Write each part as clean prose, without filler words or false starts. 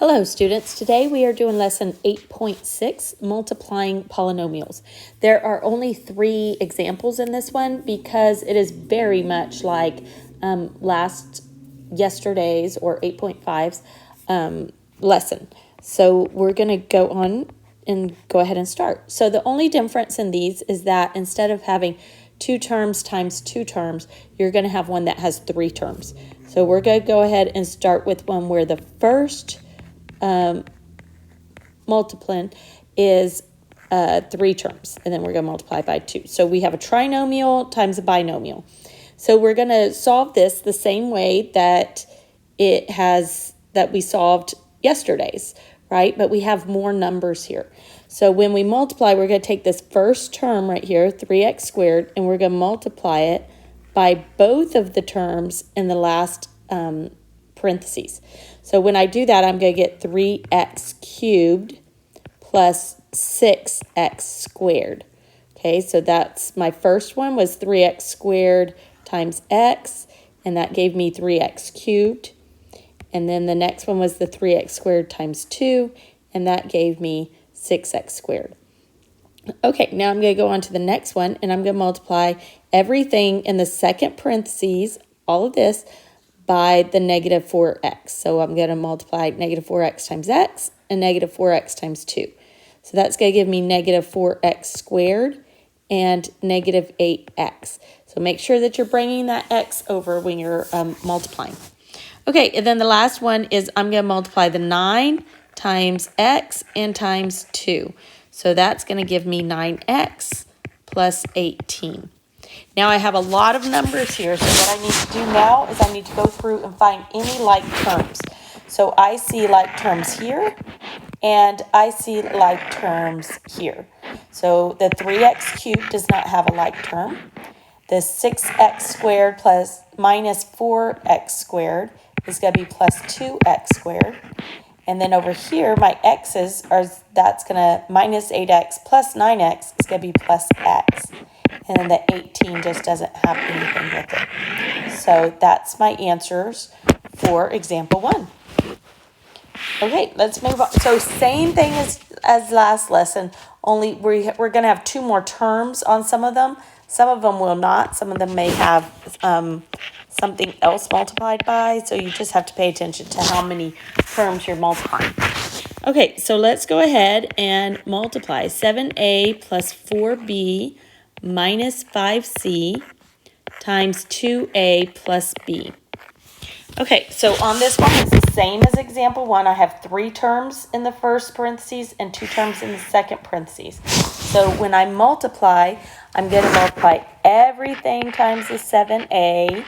Hello students, today we are doing lesson 8.6, multiplying polynomials. There are only 3 examples in this one because it is very much like yesterday's or 8.5's lesson. So we're going to go on and go ahead and start. So the only difference in these is that instead of having 2 terms times 2 terms, you're going to have one that has 3 terms. So we're going to go ahead and start with one where the first multiplant is 3 terms, and then we're going to multiply by 2. So we have a trinomial times a binomial. So we're going to solve this the same way that we solved yesterday's, right? But we have more numbers here. So when we multiply, we're going to take this first term right here, 3x squared, and we're going to multiply it by both of the terms in the last parentheses. So when I do that, I'm going to get 3x cubed plus 6x squared. Okay, so that's my first one was 3x squared times x, and that gave me 3x cubed. And then the next one was the 3x squared times 2, and that gave me 6x squared. Okay, now I'm going to go on to the next one, and I'm going to multiply everything in the second parentheses, all of this, by the negative 4x. So I'm going to multiply negative 4x times x and negative 4x times 2. So that's going to give me negative 4x squared and negative 8x. So make sure that you're bringing that x over when you're multiplying. Okay, and then the last one is I'm going to multiply the 9 times x and times 2. So that's going to give me 9x plus 18. Now I have a lot of numbers here, so what I need to do now is I need to go through and find any like terms. So I see like terms here, and I see like terms here. So the 3x cubed does not have a like term. The 6x squared plus minus 4x squared is going to be plus 2x squared. And then over here, my x's are, that's going to minus 8x plus 9x is going to be plus x. And then the 18 just doesn't have anything with it. So that's my answers for example 1. Okay, let's move on. So same thing as last lesson, only we're going to have 2 more terms on some of them. Some of them will not. Some of them may have something else multiplied by. So you just have to pay attention to how many terms you're multiplying. Okay, so let's go ahead and multiply 7a plus 4b minus 5c times 2a plus b. Okay, so on this one, it's the same as example 1. I have 3 terms in the first parentheses and 2 terms in the second parentheses. So when I multiply, I'm going to multiply everything times the 7a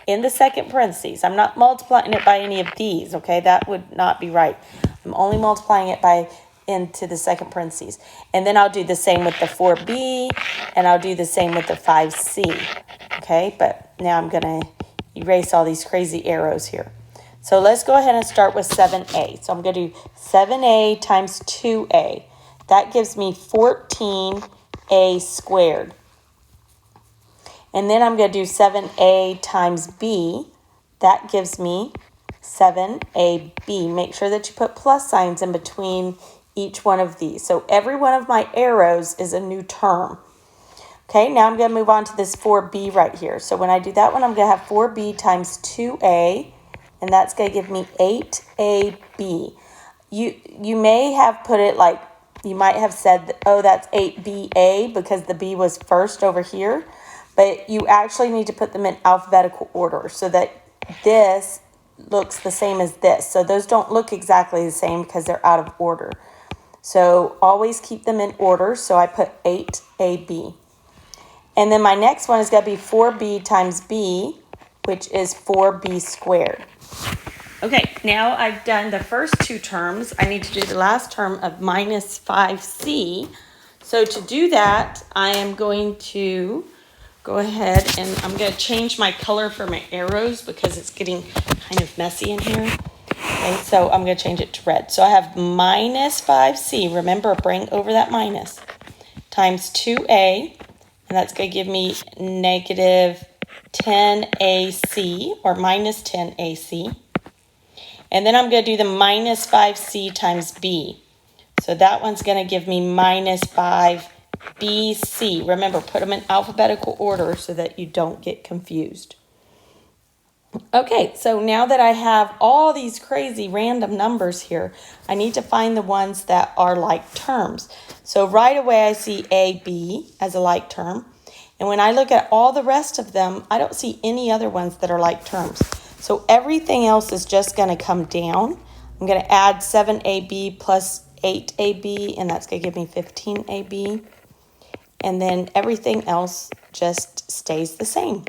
in the second parentheses. I'm not multiplying it by any of these, okay? That would not be right. I'm only multiplying it into the second parentheses. And then I'll do the same with the 4b, and I'll do the same with the 5c, okay? But now I'm going to erase all these crazy arrows here. So let's go ahead and start with 7a. So I'm going to do 7a times 2a. That gives me 14a squared. And then I'm going to do 7a times b. That gives me 7ab. Make sure that you put plus signs in between each one of these. So every one of my arrows is a new term. Okay, now I'm going to move on to this 4b right here. So when I do that one, I'm going to have 4b times 2a, and that's going to give me 8ab. You may have put it like, you might have said, oh, that's 8ba because the b was first over here, but you actually need to put them in alphabetical order so that this looks the same as this. So those don't look exactly the same because they're out of order. So always keep them in order. So I put 8ab. And then my next one is going to be 4b times b, which is 4b squared. Okay, now I've done the first 2 terms. I need to do the last term of minus 5c. So to do that, I am going to go ahead and I'm going to change my color for my arrows because it's getting kind of messy in here. Okay, so I'm going to change it to red. So I have minus 5c. Remember, bring over that minus. Times 2a. And that's going to give me negative 10ac or minus 10ac. And then I'm going to do the minus 5c times b. So that one's going to give me minus 5bc. Remember, put them in alphabetical order so that you don't get confused. Okay, so now that I have all these crazy random numbers here, I need to find the ones that are like terms. So right away I see AB as a like term. And when I look at all the rest of them, I don't see any other ones that are like terms. So everything else is just going to come down. I'm going to add 7AB plus 8AB, and that's going to give me 15AB. And then everything else just stays the same.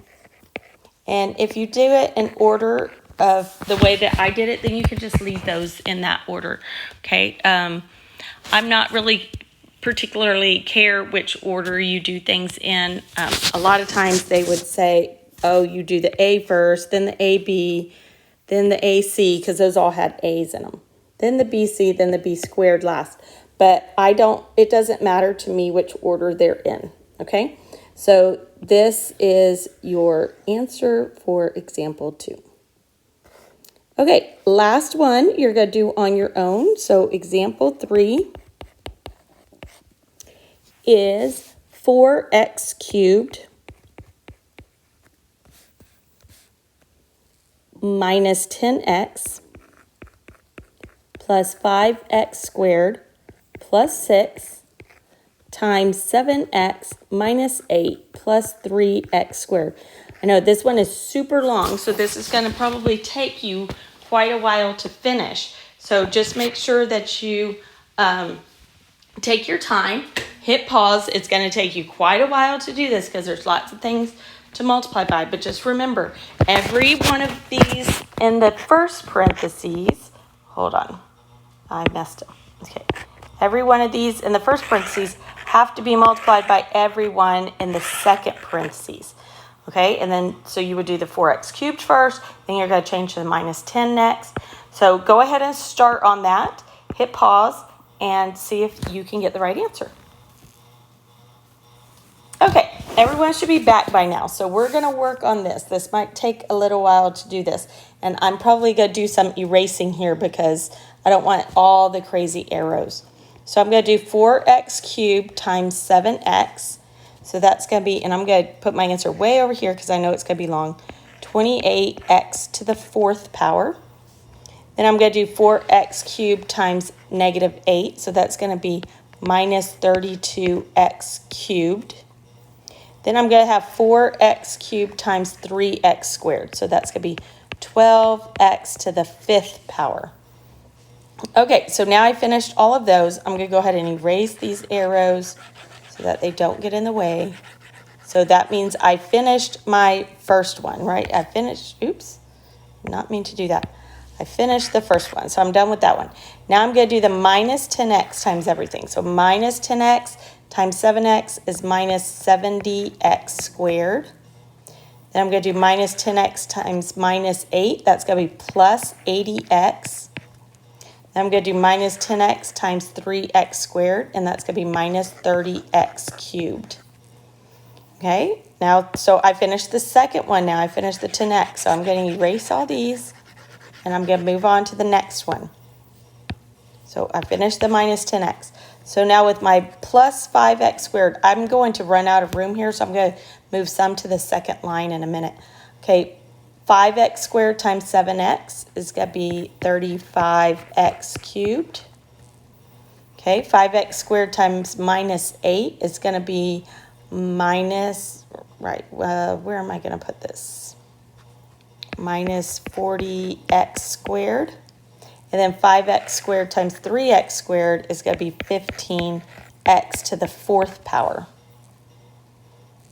And if you do it in order of the way that I did it, then you can just leave those in that order, okay? I'm not really particularly care which order you do things in. A lot of times they would say, oh, you do the A first, then the AB, then the AC, because those all had A's in them. Then the BC, then the B squared last. But it doesn't matter to me which order they're in, okay? So this is your answer for example 2. Okay, last one you're going to do on your own. So example 3 is 4x cubed minus 10x plus 5x squared plus 6 times 7x minus 8 plus 3x squared. I know this one is super long, so this is going to probably take you quite a while to finish. So just make sure that you take your time, hit pause. It's going to take you quite a while to do this because there's lots of things to multiply by. But just remember, every one of these in the first parentheses, hold on, I messed up. Okay. Every one of these in the first parentheses have to be multiplied by every one in the second parentheses. Okay, and then so you would do the 4x cubed first, then you're going to change to the minus 10 next. So go ahead and start on that, hit pause, and see if you can get the right answer. Okay, everyone should be back by now. So we're going to work on this. This might take a little while to do this. And I'm probably going to do some erasing here because I don't want all the crazy arrows. So I'm going to do 4x cubed times 7x. So that's going to be, and I'm going to put my answer way over here because I know it's going to be long, 28x to the 4th power. Then I'm going to do 4x cubed times negative 8. So that's going to be minus 32x cubed. Then I'm going to have 4x cubed times 3x squared. So that's going to be 12x to the 5th power. Okay, so now I finished all of those. I'm going to go ahead and erase these arrows so that they don't get in the way. So that means I finished my first one, right? I finished, oops, not mean to do that. I finished the first one, so I'm done with that one. Now I'm going to do the minus 10x times everything. So minus 10x times 7x is minus 70x squared. Then I'm going to do minus 10x times minus 8. That's going to be plus 80x. Then I'm going to do minus 10x times 3x squared, and that's going to be minus 30x cubed. Okay, now, so I finished the second one now. I finished the 10x, so I'm going to erase all these, and I'm going to move on to the next one. So I finished the minus 10x. So now with my plus 5x squared, I'm going to run out of room here, so I'm going to move some to the second line in a minute. Okay, 5x squared times 7x is going to be 35x cubed. Okay, 5x squared times minus 8 is going to be minus, right, where am I going to put this? Minus 40x squared. And then 5x squared times 3x squared is going to be 15x to the 4th power.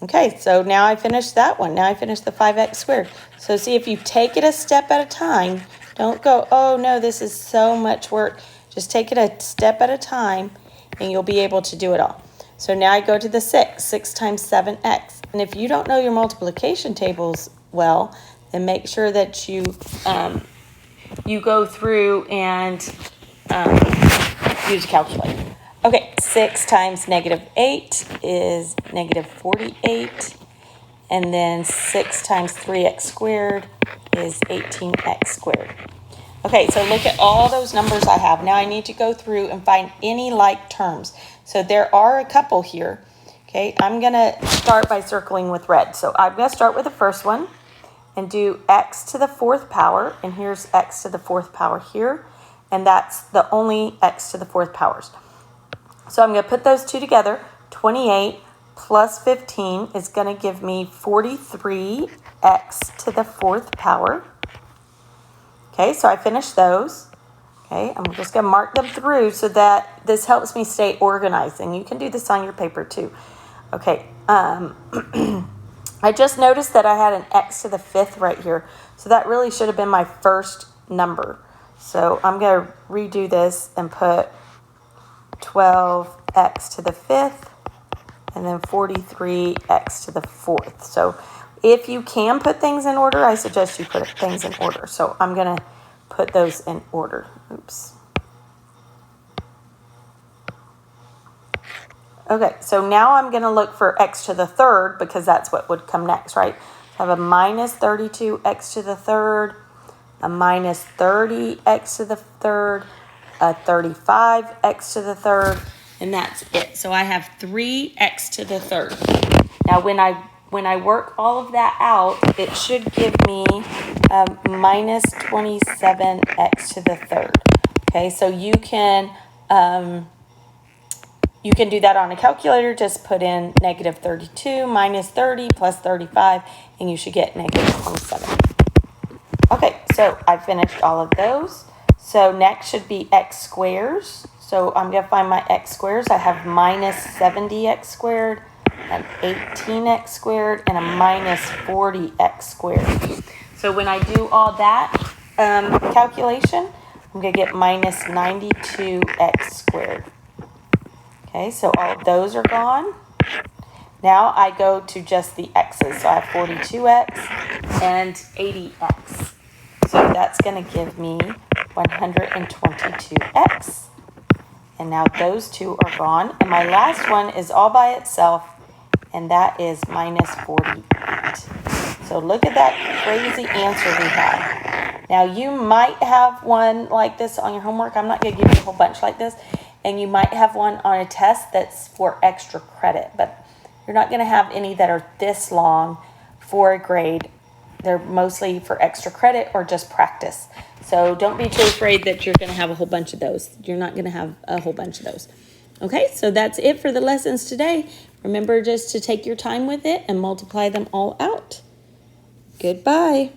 Okay, so now I finished that one. Now I finished the 5x squared. So see, if you take it a step at a time, don't go, oh no, this is so much work. Just take it a step at a time and you'll be able to do it all. So now I go to the 6 times 7x. And if you don't know your multiplication tables well, then make sure that you go through and use a calculator. Okay, 6 times negative 8 is negative 48. And then 6 times 3x squared is 18x squared. Okay, so look at all those numbers I have. Now I need to go through and find any like terms. So there are a couple here. Okay, I'm going to start by circling with red. So I'm going to start with the first one and do x to the 4th power. And here's x to the 4th power here. And that's the only x to the 4th powers. So I'm going to put those two together. 28 plus 15 is going to give me 43x to the 4th power. Okay, so I finished those. Okay, I'm just going to mark them through so that this helps me stay organized. And you can do this on your paper too. Okay, I just noticed that I had an x to the 5th right here. So that really should have been my first number. So I'm going to redo this and put 12x to the 5th and then 43x to the 4th. So if you can put things in order, I suggest you put things in order. So I'm going to put those in order. Oops. Okay, so now I'm going to look for x to the 3rd because that's what would come next, right? So I have a minus 32x to the 3rd, a minus 30x to the 3rd, a 35x to the 3rd, and that's it. So I have 3x to the 3rd. Now when I work all of that out, it should give me minus 27x to the 3rd. Okay, so you can do that on a calculator. Just put in negative 32 minus 30 plus 35, and you should get negative 27. Okay, so I finished all of those. So next should be x squares. So I'm going to find my x squares. I have minus 70x squared, an 18x squared, and a minus 40x squared. So when I do all that calculation, I'm going to get minus 92x squared. Okay, so all of those are gone. Now I go to just the x's. So I have 42x and 80x. So that's going to give me 122x. And now those two are gone. And my last one is all by itself, and that is minus 48. So look at that crazy answer we have. Now you might have one like this on your homework. I'm not going to give you a whole bunch like this. And you might have one on a test that's for extra credit. But you're not going to have any that are this long for a grade. They're mostly for extra credit or just practice. So don't be too afraid that you're going to have a whole bunch of those. You're not going to have a whole bunch of those. Okay, so that's it for the lessons today. Remember just to take your time with it and multiply them all out. Goodbye.